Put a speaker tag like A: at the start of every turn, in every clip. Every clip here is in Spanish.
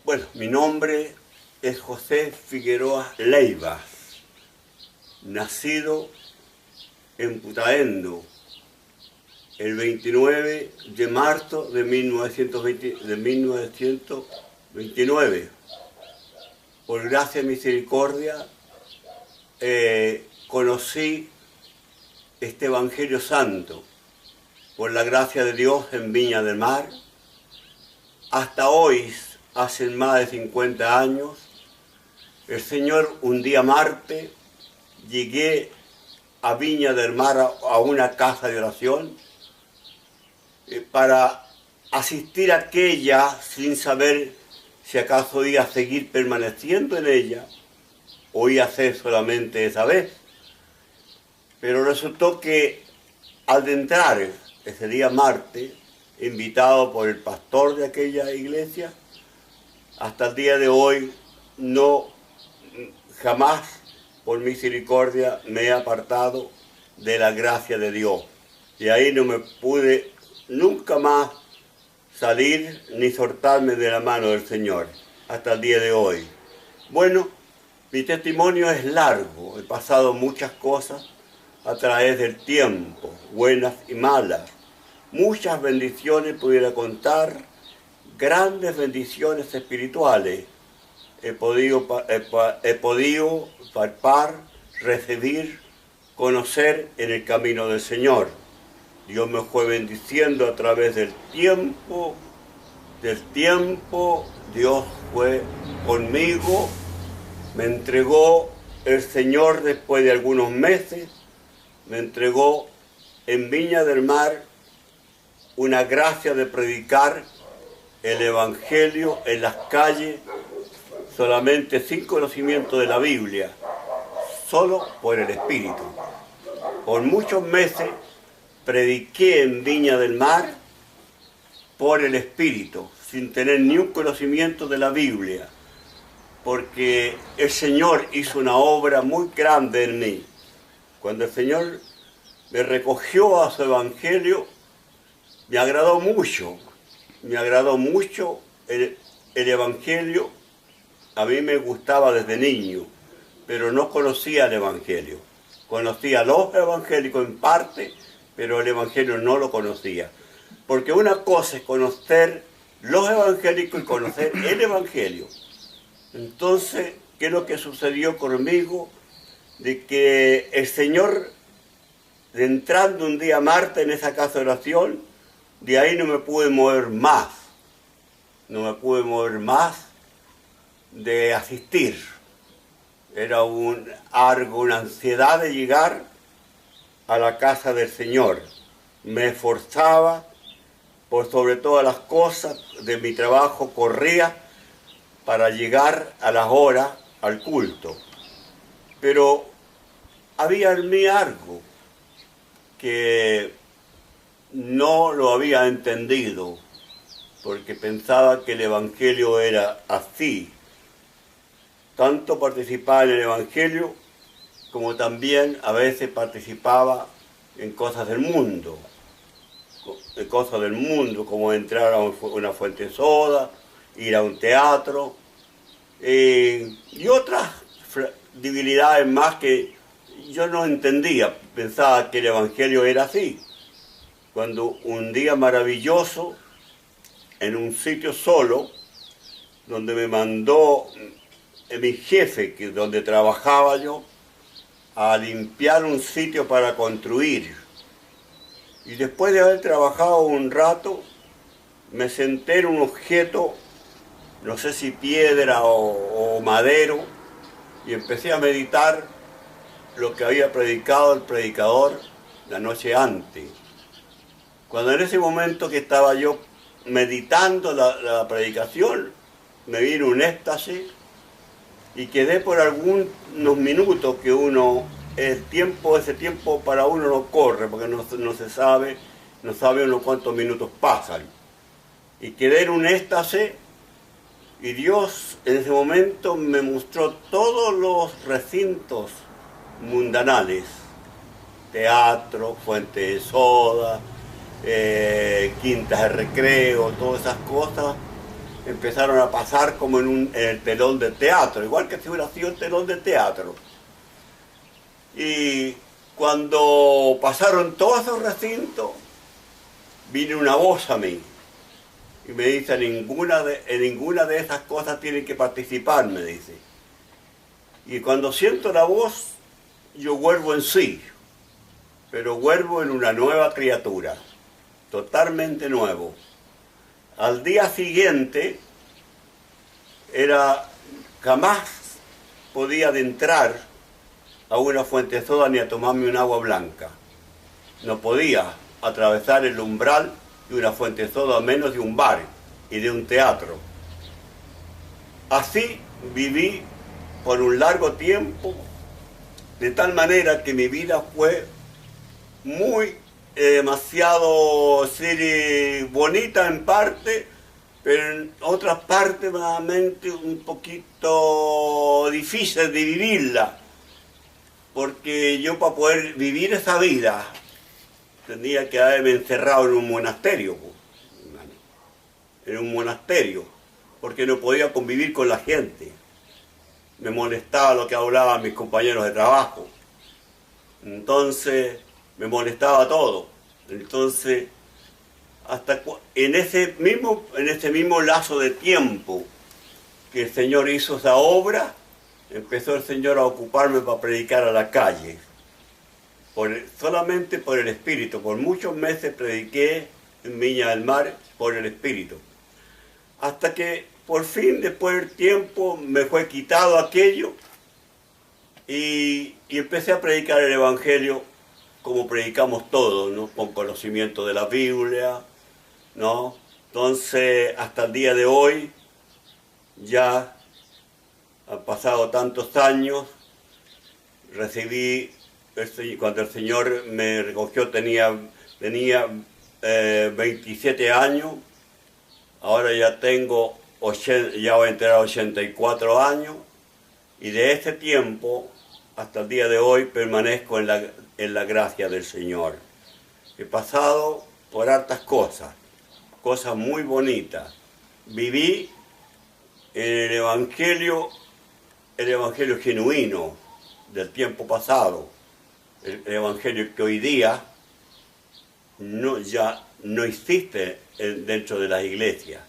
A: Bueno, mi nombre es José Figueroa Leiva, nacido en Putaendo el 29 de marzo de 1929. Por gracia y misericordia conocí este Evangelio Santo, por la gracia de Dios en Viña del Mar. Hasta hoy, hace más de 50 años, el Señor, un día martes, llegué a Viña del Mar, a una casa de oración, para asistir a aquella sin saber si acaso iba a seguir permaneciendo en ella o iba a ser solamente esa vez. Pero resultó que al entrar ese día martes, invitado por el pastor de aquella iglesia, hasta el día de hoy jamás por misericordia me he apartado de la gracia de Dios. Y ahí no me pude nunca más salir ni soltarme de la mano del Señor, hasta el día de hoy. Bueno, mi testimonio es largo, he pasado muchas cosas a través del tiempo, buenas y malas. Muchas bendiciones pudiera contar, grandes bendiciones espirituales. He podido palpar, recibir, conocer en el camino del Señor. Dios me fue bendiciendo a través del tiempo. Dios fue conmigo, me entregó el Señor después de algunos meses, me entregó en Viña del Mar una gracia de predicar el Evangelio en las calles, solamente sin conocimiento de la Biblia, solo por el Espíritu. Por muchos meses prediqué en Viña del Mar por el Espíritu, sin tener ni un conocimiento de la Biblia, porque el Señor hizo una obra muy grande en mí. Cuando el Señor me recogió a su Evangelio, me agradó mucho el Evangelio. A mí me gustaba desde niño, pero no conocía el Evangelio. Conocía a los evangélicos en parte, pero el Evangelio no lo conocía. Porque una cosa es conocer los evangélicos y conocer el Evangelio. Entonces, ¿qué es lo que sucedió conmigo? De que el Señor, entrando un día martes en esa casa de oración, de ahí no me pude mover más. No me pude mover más de asistir. Era una ansiedad de llegar a la casa del Señor. Me esforzaba, por sobre todas las cosas de mi trabajo, corría para llegar a las horas al culto. Pero había en mí algo que no lo había entendido, porque pensaba que el Evangelio era así. Tanto participaba en el Evangelio, como también a veces participaba en cosas del mundo. Como entrar a una fuente de soda, ir a un teatro, y otras debilidades más que yo no entendía. Pensaba que el Evangelio era así. Cuando un día maravilloso, en un sitio solo, donde me mandó mi jefe, donde trabajaba yo, a limpiar un sitio para construir. Y después de haber trabajado un rato, me senté en un objeto, no sé si piedra o madero, y empecé a meditar lo que había predicado el predicador la noche antes. Cuando en ese momento que estaba yo meditando la predicación, me vino un éxtasis y quedé por algunos minutos que ese tiempo para uno no corre, porque no sabe uno cuántos minutos pasan. Y quedé en un éxtasis, y Dios en ese momento me mostró todos los recintos mundanales, teatro, fuente de soda, quintas de recreo, todas esas cosas, empezaron a pasar como en el telón de teatro, igual que si hubiera sido el telón de teatro. Y cuando pasaron todos esos recintos, vino una voz a mí y me dice, en ninguna de esas cosas tienen que participar, me dice. Y cuando siento la voz, yo vuelvo en sí, pero vuelvo en una nueva criatura, totalmente nuevo. Al día siguiente, jamás podía adentrar a una fuente soda ni a tomarme un agua blanca. No podía atravesar el umbral de una fuente soda, a menos de un bar y de un teatro. Así viví por un largo tiempo, de tal manera que mi vida fue demasiado bonita en parte, pero en otras partes nuevamente un poquito difícil de vivirla, porque yo, para poder vivir esa vida, tenía que haberme encerrado en un monasterio, porque no podía convivir con la gente. Me molestaba lo que hablaban mis compañeros de trabajo. Entonces, me molestaba todo. Entonces, en ese mismo lazo de tiempo que el Señor hizo esa obra, empezó el Señor a ocuparme para predicar a la calle. Solamente por el Espíritu. Por muchos meses prediqué en Viña del Mar por el Espíritu. Hasta que por fin, después del tiempo, me fue quitado aquello y empecé a predicar el Evangelio como predicamos todos, ¿no? Con conocimiento de la Biblia, ¿no? Entonces, hasta el día de hoy, ya han pasado tantos años, cuando el Señor me recogió tenía 27 años, ahora ya ya voy a entrar a 84 años, y de ese tiempo hasta el día de hoy permanezco en la gracia del Señor. He pasado por hartas cosas muy bonitas. Viví el evangelio genuino del tiempo pasado, el evangelio que hoy día ya no existe dentro de las iglesias.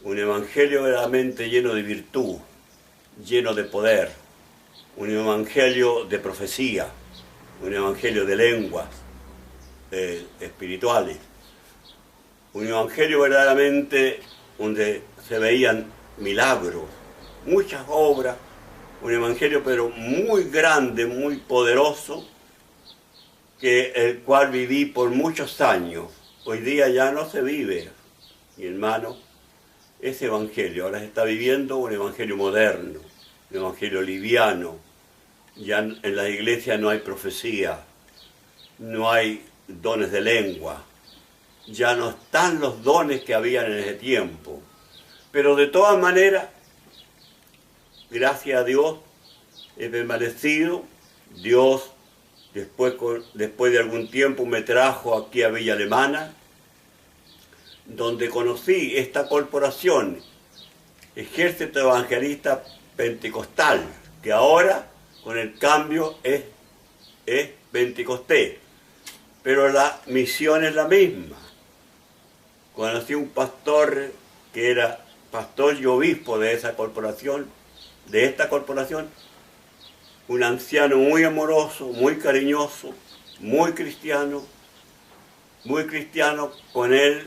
A: Un evangelio verdaderamente lleno de virtud, lleno de poder, un evangelio de profecía, un evangelio de lenguas espirituales, un evangelio verdaderamente donde se veían milagros, muchas obras, un evangelio pero muy grande, muy poderoso, el cual viví por muchos años. Hoy día ya no se vive, mi hermano, ese evangelio. Ahora se está viviendo un evangelio moderno, un evangelio liviano. Ya en la iglesia no hay profecía, no hay dones de lengua, ya no están los dones que habían en ese tiempo. Pero de todas maneras, gracias a Dios, he permanecido. Dios, después de algún tiempo, me trajo aquí a Villa Alemana, donde conocí esta corporación, Ejército Evangelista Pentecostal, que ahora, con el cambio, es Pentecostés. Pero la misión es la misma. Conocí un pastor que era pastor y obispo de esta corporación, un anciano muy amoroso, muy cariñoso, muy cristiano. Con él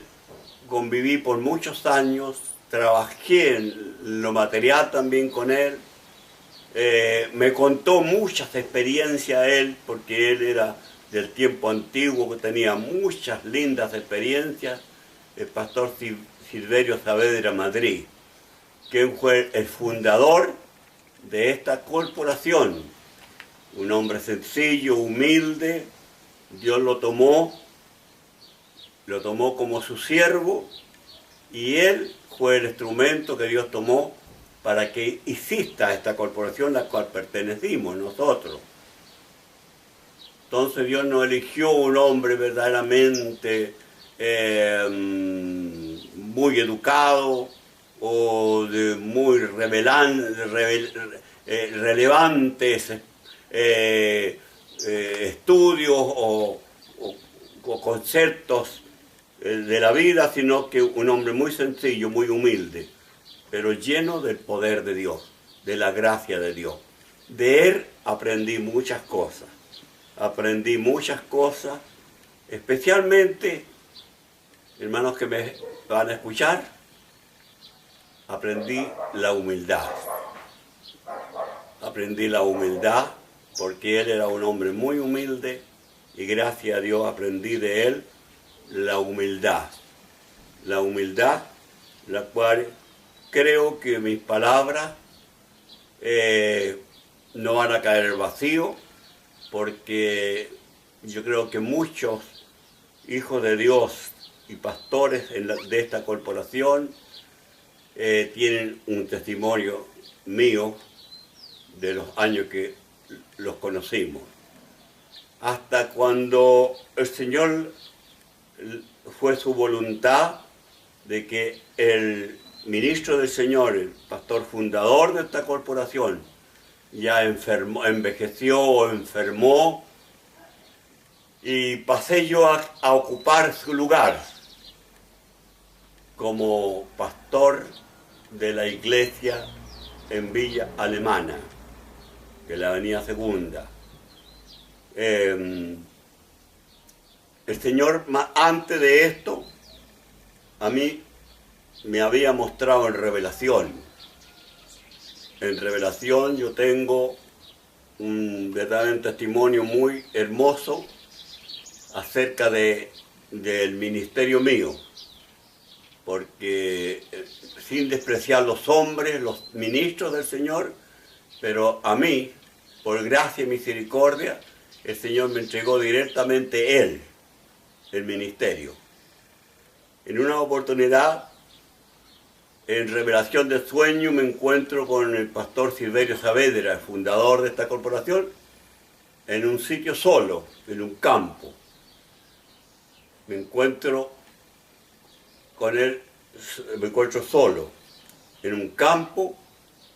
A: conviví por muchos años, trabajé en lo material también con él. Me contó muchas experiencias él, porque él era del tiempo antiguo, que tenía muchas lindas experiencias. El pastor Silverio Saavedra Madrid, que fue el fundador de esta corporación, un hombre sencillo, humilde. Dios lo tomó como su siervo, y él fue el instrumento que Dios tomó para que exista esta corporación a la cual pertenecimos nosotros. Entonces Dios nos eligió un hombre verdaderamente muy educado o de muy relevantes estudios o conceptos de la vida, sino que un hombre muy sencillo, muy humilde, pero lleno del poder de Dios, de la gracia de Dios. De él aprendí muchas cosas, especialmente, hermanos que me van a escuchar, aprendí la humildad porque él era un hombre muy humilde y gracias a Dios aprendí de él la humildad, la cual creo que mis palabras no van a caer al vacío, porque yo creo que muchos hijos de Dios y pastores de esta corporación tienen un testimonio mío de los años que los conocimos. Hasta cuando el Señor fue su voluntad de que el ministro del Señor, el pastor fundador de esta corporación, ya envejeció o enfermó, y pasé yo a ocupar su lugar como pastor de la iglesia en Villa Alemana, que es la avenida Segunda. El Señor, antes de esto, a mí me había mostrado en revelación. En revelación yo tengo un verdadero testimonio muy hermoso acerca del ministerio mío, porque sin despreciar los hombres, los ministros del Señor, pero a mí, por gracia y misericordia, el Señor me entregó directamente Él, el ministerio. En una oportunidad, en revelación de sueño, me encuentro con el pastor Silverio Saavedra, el fundador de esta corporación, en un sitio solo, en un campo. Me encuentro con él, me encuentro solo, en un campo,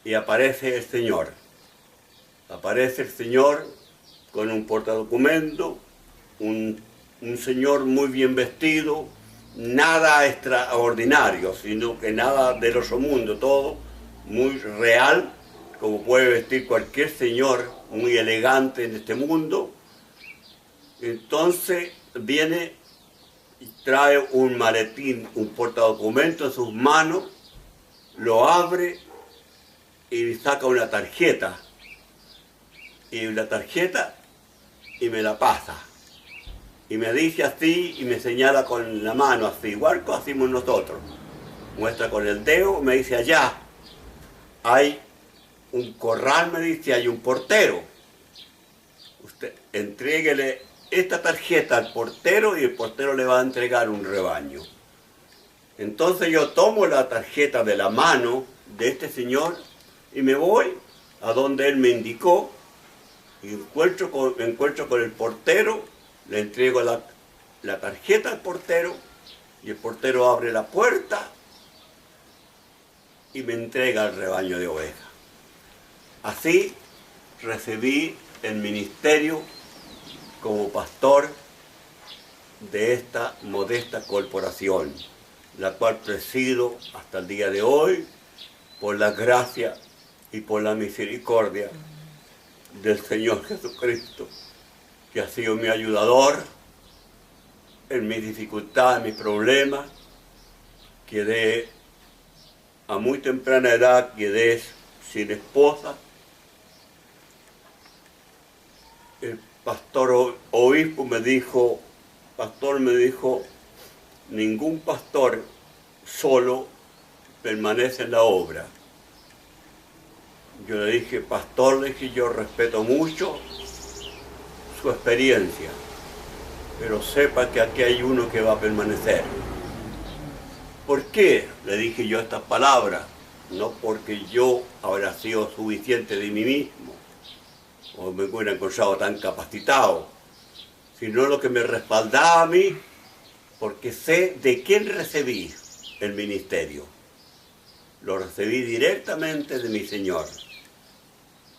A: y aparece el Señor. Aparece el Señor con un portadocumento, un señor muy bien vestido, nada extraordinario, sino que nada del otro mundo, todo muy real, como puede vestir cualquier señor muy elegante en este mundo. Entonces viene y trae un maletín, un portadocumento en sus manos, lo abre y saca una tarjeta, y me la pasa. Y me dice así, y me señala con la mano así, igual que hacemos nosotros. Muestra con el dedo, me dice, allá hay un corral, me dice, hay un portero. Usted entréguele esta tarjeta al portero y el portero le va a entregar un rebaño. Entonces yo tomo la tarjeta de la mano de este señor y me voy a donde él me indicó, y me encuentro con el portero, le entrego la tarjeta al portero, y el portero abre la puerta y me entrega el rebaño de ovejas. Así recibí el ministerio como pastor de esta modesta corporación, la cual presido hasta el día de hoy por la gracia y por la misericordia del Señor Jesucristo, que ha sido mi ayudador en mis dificultades, en mis problemas. Quedé a muy temprana edad, quedé sin esposa. El pastor obispo me dijo, ningún pastor solo permanece en la obra. Yo le dije, pastor, le dije, yo respeto mucho su experiencia, pero sepa que aquí hay uno que va a permanecer. ¿Por qué? Le dije yo estas palabras, no porque yo habrá sido suficiente de mí mismo, o me hubiera encontrado tan capacitado, sino lo que me respaldaba a mí, porque sé de quién recibí, el ministerio. Lo recibí directamente de mi Señor.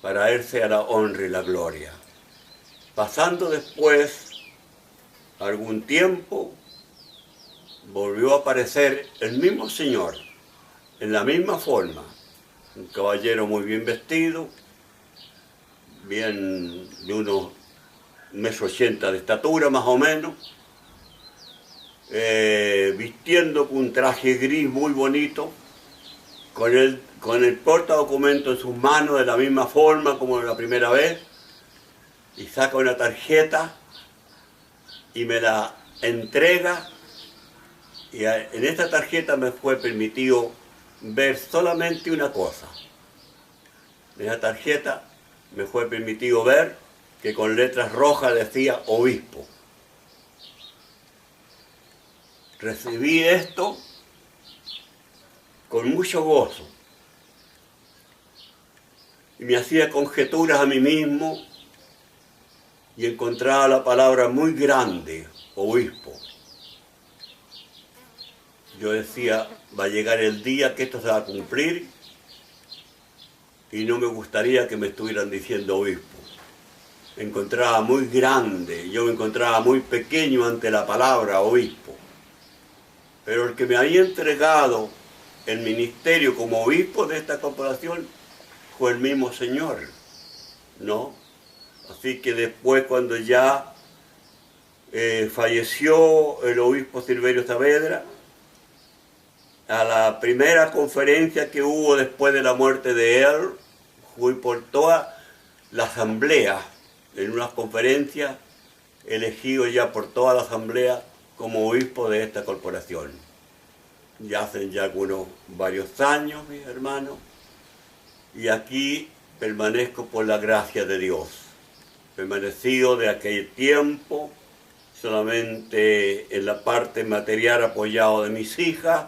A: Para Él sea la honra y la gloria. Pasando después algún tiempo, volvió a aparecer el mismo Señor, en la misma forma. Un caballero muy bien vestido, bien de unos 1,80 m de estatura más o menos, vistiendo con un traje gris muy bonito, con el portadocumento en sus manos de la misma forma como la primera vez, y saca una tarjeta y me la entrega, y en esta tarjeta me fue permitido ver solamente una cosa. En esa tarjeta me fue permitido ver que con letras rojas decía obispo. Recibí esto con mucho gozo y me hacía conjeturas a mí mismo y encontraba la palabra muy grande, obispo. Yo decía, va a llegar el día que esto se va a cumplir y no me gustaría que me estuvieran diciendo obispo. Me encontraba muy grande, yo me encontraba muy pequeño ante la palabra obispo. Pero el que me había entregado el ministerio como obispo de esta corporación fue el mismo Señor, ¿no? Así que después, cuando ya falleció el obispo Silverio Saavedra, a la primera conferencia que hubo después de la muerte de él, fui por toda la asamblea, en unas conferencias, elegido ya por toda la asamblea como obispo de esta corporación. Ya hacen ya varios años, mis hermanos, y aquí permanezco por la gracia de Dios. Permanecido de aquel tiempo, solamente en la parte material apoyado de mis hijas,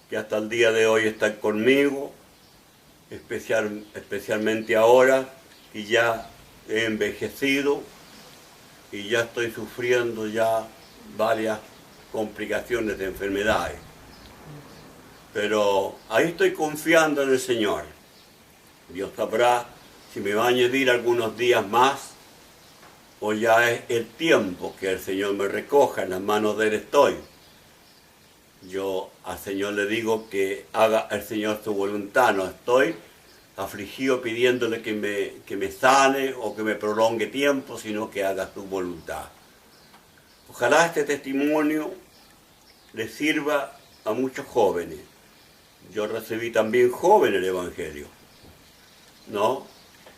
A: que hasta el día de hoy están conmigo, especialmente ahora que ya he envejecido y ya estoy sufriendo ya varias complicaciones de enfermedades. Pero ahí estoy confiando en el Señor. Dios sabrá si me va a añadir algunos días más o ya es el tiempo que el Señor me recoja, en las manos de Él estoy. Yo al Señor le digo que haga el Señor su voluntad, no estoy afligido pidiéndole que me sane o que me prolongue tiempo, sino que haga su voluntad. Ojalá este testimonio le sirva a muchos jóvenes. Yo recibí también joven el Evangelio, ¿no?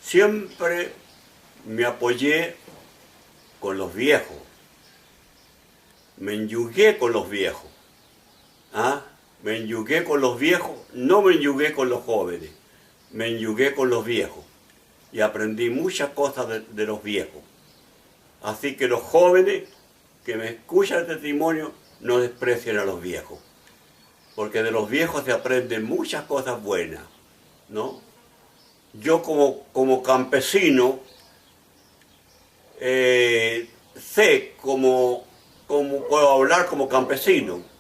A: Siempre me apoyé con los viejos, me enyugué con los viejos. Me enyugué con los viejos, no me enyugué con los jóvenes, me enyugué con los viejos y aprendí muchas cosas de los viejos. Así que los jóvenes que me escuchan el testimonio no desprecien a los viejos, porque de los viejos se aprenden muchas cosas buenas, ¿no? Yo como campesino sé cómo puedo hablar como campesino.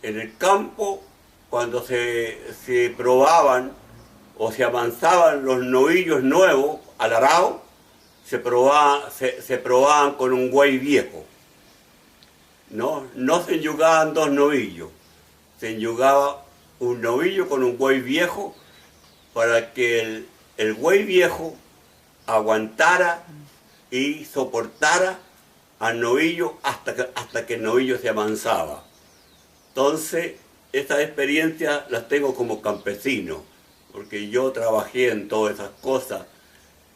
A: En el campo, cuando se probaban o se avanzaban los novillos nuevos al arado, se probaban con un buey viejo. No se enyugaban dos novillos, se enyugaba un novillo con un buey viejo para que el buey viejo aguantara y soportara al novillo hasta que el novillo se amansaba. Entonces, estas experiencias las tengo como campesino, porque yo trabajé en todas esas cosas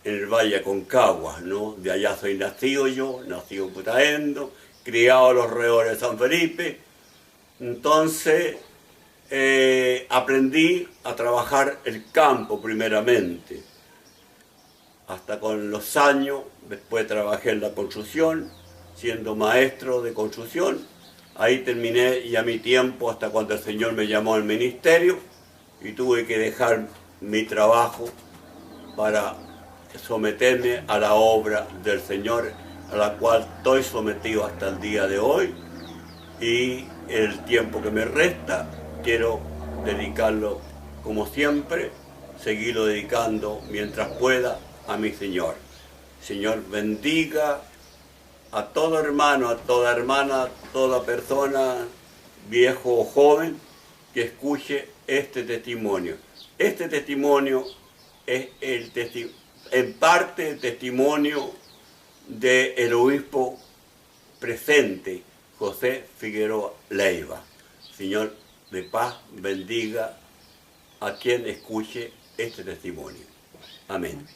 A: en el Valle Aconcagua, ¿no? De allá soy nacido yo, nacido en Putaendo, criado a los alrededores de San Felipe. Entonces, aprendí a trabajar el campo primeramente. Hasta con los años, después trabajé en la construcción, siendo maestro de construcción. Ahí terminé ya mi tiempo hasta cuando el Señor me llamó al ministerio y tuve que dejar mi trabajo para someterme a la obra del Señor, a la cual estoy sometido hasta el día de hoy. y el tiempo que me resta quiero dedicarlo, como siempre, seguirlo dedicando mientras pueda a mi Señor. Señor, bendiga a todo hermano, a toda hermana, a toda persona, viejo o joven, que escuche este testimonio. Este testimonio es en parte el testimonio del obispo presente, José Figueroa Leiva. Señor de paz, bendiga a quien escuche este testimonio. Amén.